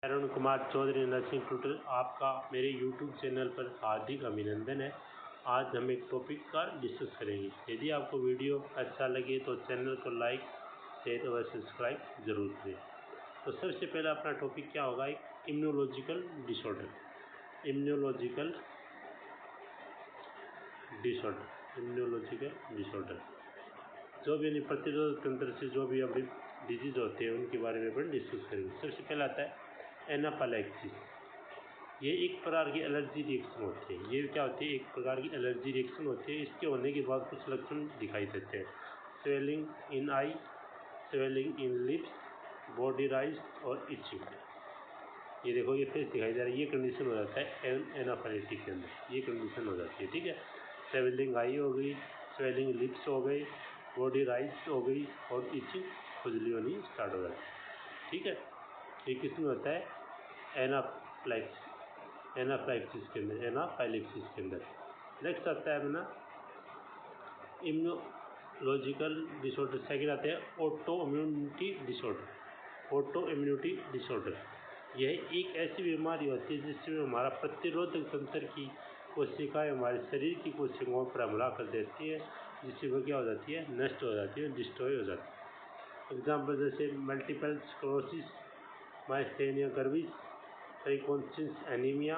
Arun Kumar Chaudhary nursing tutor आपका मेरे YouTube channel पर हार्दिक अभिनंदन है। आज हम एक टॉपिक का डिस्कस करेंगे। यदि आपको वीडियो अच्छा लगे तो चैनल को लाइक शेयर व सब्सक्राइब जरूर करें। तो सबसे पहला अपना टॉपिक क्या होगा, एक इम्यूनोलॉजिकल डिसऑर्डर। इम्यूनोलॉजिकल डिसऑर्डर जो भी प्रतिरोधक तंत्र से जो भी अभी डिजीज होते हैं उनके बारे में अपन डिस्कस करेंगे। सबसे पहला आता है एनाफाइलैक्सिस। ये एक प्रकार की एलर्जी रिएक्शन होती है। ये क्या होती है, एक प्रकार की एलर्जी रिएक्शन होती है। इसके होने के बाद कुछ लक्षण दिखाई देते हैं। Swelling in I, swelling in lips, body rise और इचिंग। ये देखो, ये फेस दिखाई दे रहा है। ये कंडीशन हो जाता है एनाफाइलेटिक के अंदर, ये कंडीशन हो जाती है। ठीक है, स्वेलिंग आई हो गई, स्वेलिंग लिप्स हो गई, बॉडी राइज हो गई और इचिंग खुजली होनी स्टार्ट हो जाती है। ठीक है, ये किस में होता है, एनाफाइलेक्सिस के अंदर, एनाफाइलेक्सिस के अंदर। नेक्स्ट आता है अपना इम्यूनोलॉजिकल डिसऑर्डर। सेकंड आते हैं auto immunity disorder. Auto immunity disorder यह एक ऐसी बीमारी होती है जिसमें हमारा प्रतिरोधक तंत्र की कोशिकाएं हमारे शरीर की कोशिकाओं पर हमला कर देती है, जिससे वो क्या हो जाती है, नष्ट हो जाती है, डिस्ट्रॉय हो जाती है। एग्जाम्पल जैसे multiple sclerosis, myasthenia gravis, trichosis anaemia,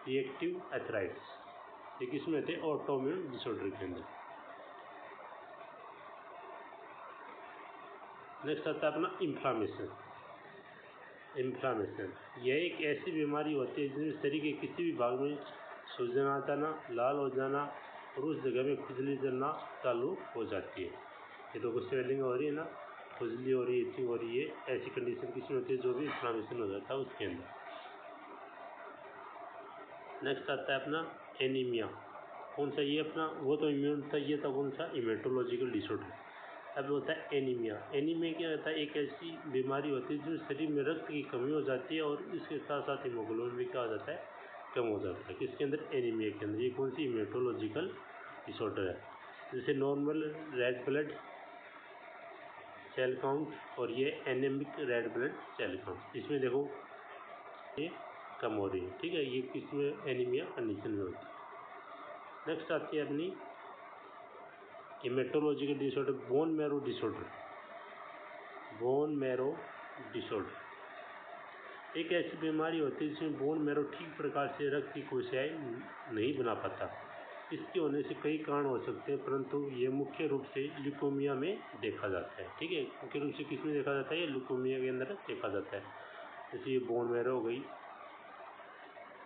reactive arthritis. ये किसमें थे, ऑटोइम्यून डिसऑर्डर के अंदर। नेक्स्ट आता है अपना इन्फ्लामेशन। यह एक ऐसी बीमारी होती है जिसमें शरीर के किसी भी भाग में सूजन आ जाना, लाल हो जाना और उस जगह में खुजली जलना चालू हो जाती है। ये तो कुछ स्वेलिंग हो रही है ना, खुजली हो रही है, इचिंग हो रही है, ऐसी कंडीशन किसमें होती है, जो भी इन्फ्लामेशन हो जाता है उसके अंदर। नेक्स्ट आता है अपना एनीमिया। कौन सा, ये अपना वो तो इम्यून था, ये था कौन सा, इमेटोलॉजिकल डिसऑर्डर। अब होता है एनीमिया। एनीमिया क्या होता है, एक ऐसी बीमारी होती है जो शरीर में रक्त की कमी हो जाती है और इसके साथ साथ हीमोग्लोबिन भी क्या हो जाता है, कम हो जाता है। किसके अंदर, एनीमिया के अंदर। ये कौन सी, इमेटोलॉजिकल डिसऑर्डर है। जैसे normal red blood cell count और ये anaemic red blood cell count, इसमें देखो ये कम हो रही है। ठीक है, ये किसमें, एनीमिया कंडीशन में होती है। नेक्स्ट आती है अपनी haematological disorder, bone marrow disorder. Bone marrow disorder एक ऐसी बीमारी होती है जिसमें बोन मैरो ठीक प्रकार से रक्त की कोशिकाएं नहीं बना पाता। इसके होने से कई कारण हो सकते हैं, परंतु ये मुख्य रूप से ल्यूकोमिया में देखा जाता है। ठीक है, मुख्य रूप से किसमें देखा जाता है, ये ल्यूकोमिया के अंदर देखा जाता है। जैसे ये बोन मैरो हो गई,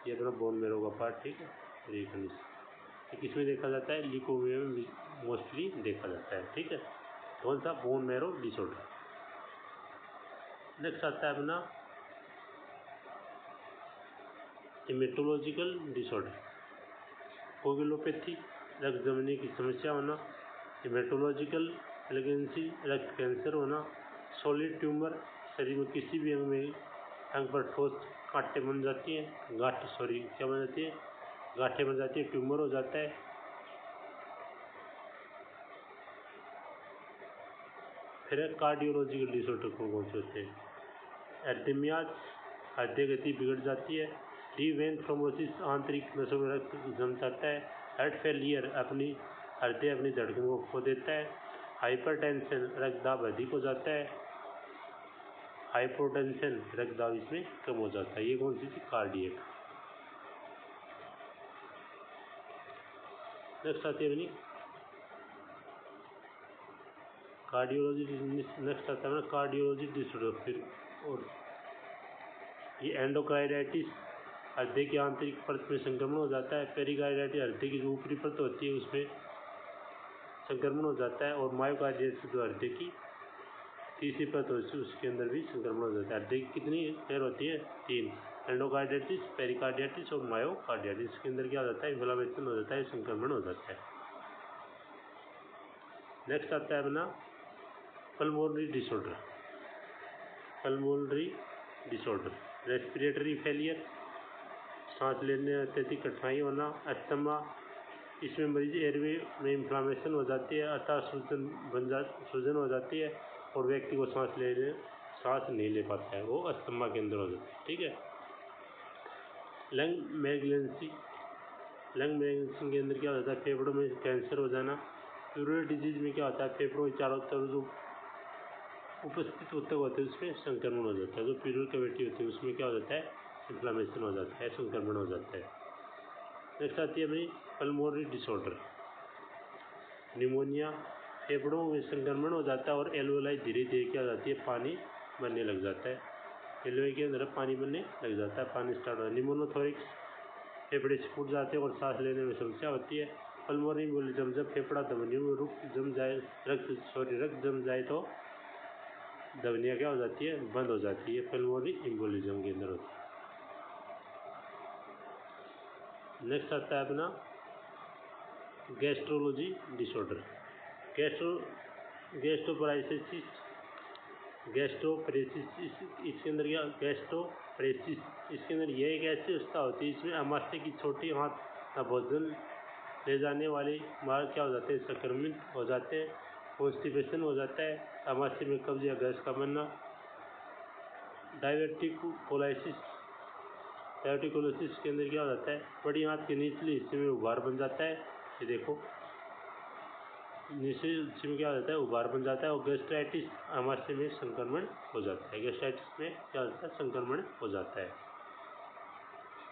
ये अपना बोन मैरो का पार्ट। ठीक है, ये कंडीशन किसमें देखा जाता है, ल्यूकोमिया में मोस्टली देखा जाता है। ठीक है, कौन सा, बोन मैरो डिसऑर्डर। नेक्स्ट आता है अपना हेमेटोलॉजिकल डिसऑर्डर, कोगुलोपैथी, रक्त जमने की समस्या होना, हेमेटोलॉजिकल मैलिग्नेंसी, रक्त कैंसर होना, सॉलिड ट्यूमर, शरीर में किसी भी अंग पर ठोस कांटे बन जाती हैं, क्या बन जाती है, गांठें बन जाती है, ट्यूमर हो जाता है। फिर कार्डियोलॉजिकल डिसऑर्डर कौन से होते हैं, एर्थमियाज, हृदय गति बिगड़ जाती है, डी वेन थ्रोम्बोसिस, आंतरिक नसों में रक्त जम जाता है, हार्ट फेलियर, हृदय अपनी धड़कन को खो देता है, हाइपरटेंशन, रक्तदाब अधिक हो जाता है, हाइपोटेंशन, रक्तदाब इसमें कम हो जाता है। ये कौन सी थी, कार्डियक। नेक्स्ट आती है अपनी कार्डियोलॉजी। नेक्स्ट आता है कार्डियोलॉजी डिसऑर्डर। फिर और ये एंडोकार्डाइटिस, हृदय की आंतरिक परत में संक्रमण हो जाता है, पेरिकार्डाइटिस, हृदय की जो ऊपरी परत होती है उसमें संक्रमण हो जाता है, और मायोकार्डियस जो हृदय की तीसरी परत होती है उसके अंदर भी संक्रमण हो जाता है। हृदय की कितनी लेयर होती है, 3, एंडोकार्डाइटिस, पेरिकार्डियटिस और मायोकार्डियटिस। के अंदर क्या हो जाता है, इन्फ्लेमेशन हो जाता है, संक्रमण हो जाता है। नेक्स्ट आता है अपना पल्मोनरी डिसऑर्डर, रेस्पिरेटरी फेलियर, सांस लेने में अत्यधिक कठिनाई होना, अस्थमा, इसमें मरीज एयरवे में इन्फ्लामेशन हो जाती है, अतः सूजन हो जाती है और व्यक्ति को सांस नहीं ले पाता है, वो अस्थमा के अंदर हो जाता है। ठीक है। लंग मैगलेंसी के अंदर क्या होता है, फेफड़ों में कैंसर हो जाना। प्लूरल डिजीज में क्या होता है, फेफड़ों के चारों तरफ जो उपस्थित ऊतक होते हैं उसमें संक्रमण हो जाता है। जो प्लूरल कैविटी होती है उसमें क्या हो जाता है, इन्फ्लामेशन हो जाता है, संक्रमण हो जाता है। नेक्स्ट आती है अपनी पल्मोनरी डिसऑर्डर, निमोनिया। फेफड़ों में संक्रमण हो जाता है और एल्वेलाई धीरे धीरे क्या हो जाती है, पानी बनने लग जाता है। एल्वेलाई के अंदर पानी बनने लग जाता है, पानी स्टार्ट हो जाता है। निमोनोथोरिक्स, फेफड़े से फूट जाते हैं और सांस लेने में समस्या होती है। पल्मोनरी एम्बोलिज्म, जब फेफड़ा धमनियों में रक्त जम जाए तो धमनियाँ क्या हो जाती है, बंद हो जाती है। पल्मोनरी एम्बोलिज्म के अंदर होती है। नेक्स्ट आता है अपना गैस्ट्रोलॉजी डिसऑर्डर, गैस्ट्रोपरेसिस। इसके अंदर क्या, गैस्ट्रोपरेसिस, इसके अंदर यह एक ऐसी अवस्था होती है इसमें अमाशय की छोटी हाथ भोजन ले जाने वाले मार्ग क्या हो जाते हैं, संक्रमित हो जाते हैं। कॉन्स्टिपेशन हो जाता है, अमाशय में कब्ज या गैस का बनना। डायवर्टिकुलोसिस के अंदर क्या हो जाता है, बड़ी हाथ के निचले हिस्से में उभार बन जाता है। ये देखो, निचले हिस्से में क्या हो जाता है, उभार बन जाता है। और गैस्ट्राइटिस, अमाशय में संक्रमण हो जाता है। गैस्ट्राइटिस में क्या होता है, संक्रमण हो जाता है।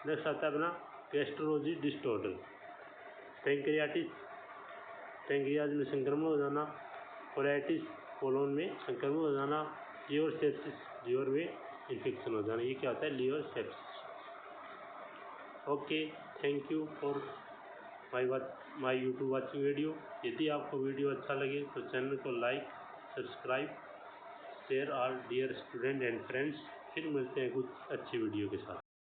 नेक्स्ट आता है अपना गैस्ट्रोलॉजी डिसऑर्डर, पैंक्रियाज में संक्रमण हो जाना। कोलाइटिस, कोलोन में संक्रमण हो जाना। लीवर सेप्सिस, लीवर में इन्फेक्शन हो जाना। ये क्या होता है, liver sepsis. Okay, thank you for my YouTube watching video. यदि आपको वीडियो अच्छा लगे तो चैनल को like, subscribe, share all dear student and friends. फिर मिलते हैं कुछ अच्छी वीडियो के साथ।